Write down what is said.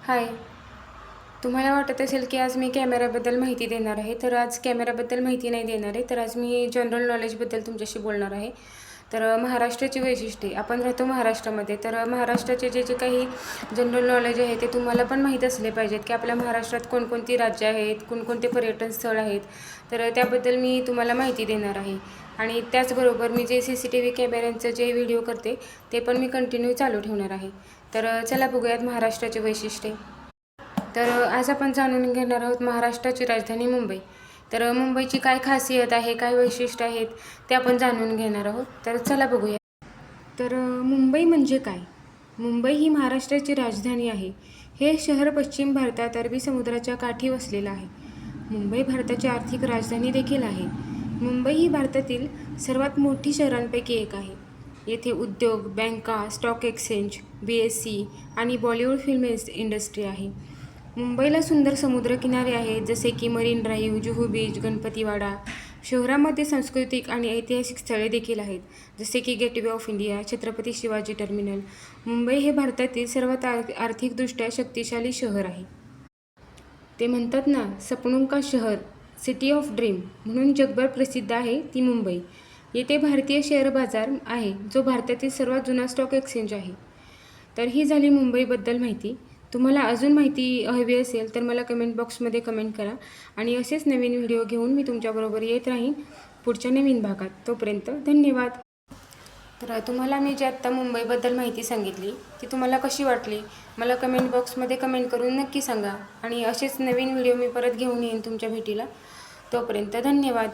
हाय. तुम्हाला वाटत असेल की आज मी कॅमेऱ्याबद्दल माहिती देणार आहे. तर आज कॅमेऱ्याबद्दल माहिती नाही देणार आहे. तर आज मी जनरल नॉलेजबद्दल तुमच्याशी बोलणार आहे. तर महाराष्ट्राची वैशिष्ट्ये. आपण राहतो महाराष्ट्रामध्ये. तर महाराष्ट्राचे जे काही जनरल नॉलेज आहे ते तुम्हाला पण माहीत असले पाहिजेत की आपल्या महाराष्ट्रात कोणकोणती राज्य आहेत, कोणकोणते पर्यटन स्थळ आहेत. तर त्याबद्दल मी तुम्हाला माहिती देणार आहे. आणि त्याचबरोबर मी जे CCTV कॅमेऱ्यांचं जे व्हिडिओ करते ते पण मी कंटिन्यू चालू ठेवणार आहे. तर चला बघूयात महाराष्ट्राचे वैशिष्ट्ये. तर आज आपण जाणून घेणार आहोत महाराष्ट्राची राजधानी मुंबई. तर मुंबईची काय खासियत आहे, काय वैशिष्ट्य आहेत ते आपण जाणून घेणार आहोत. तर चला बघूया. तर मुंबई म्हणजे काय? मुंबई ही महाराष्ट्राची राजधानी आहे. हे शहर पश्चिम भारतात अरबी समुद्राच्या काठी वसलेलं आहे. मुंबई भारताची आर्थिक राजधानी देखील आहे. मुंबई ही भारतातील सर्वात मोठी शहरांपैकी एक आहे. येथे उद्योग, बँका, स्टॉक एक्सचेंज, BSC आणि बॉलिवूड फिल्म इंडस्ट्री आहे. मुंबईला सुंदर समुद्रकिनारे आहेत, जसे की मरीन ड्राईव्ह, जुहू बीच, गणपतीवाडा. शहरामध्ये सांस्कृतिक आणि ऐतिहासिक स्थळे देखील आहेत, जसे की gateway of India, Chhatrapati Shivaji terminal. Mumbai हे भारतातील सर्वात आर्थिकदृष्ट्या शक्तिशाली शहर आहे. ते म्हणतात ना, सपनों का शहर, सिटी ऑफ ड्रीम म्हणून जगभर प्रसिद्ध आहे ती मुंबई. येथे भारतीय शेअर बाजार आहे, जो भारतातील सर्वात जुना स्टॉक एक्सचेंज आहे. तर ही झाली मुंबईबद्दल माहिती. तुम्हाला अजून माहिती हवी असेल तर मला कमेंट बॉक्समध्ये कमेंट करा. आणि असेच नवीन व्हिडिओ घेऊन मी तुमच्याबरोबर येत राहीन पुढच्या नवीन भागात. तोपर्यंत धन्यवाद. तर तुम्हाला मी जे आत्ता मुंबईबद्दल माहिती सांगितली ती तुम्हाला कशी वाटली मला कमेंट बॉक्समध्ये कमेंट करून नक्की सांगा. आणि असेच नवीन व्हिडिओ मी परत घेऊन येईन तुमच्या भेटीला. तोपर्यंत धन्यवाद.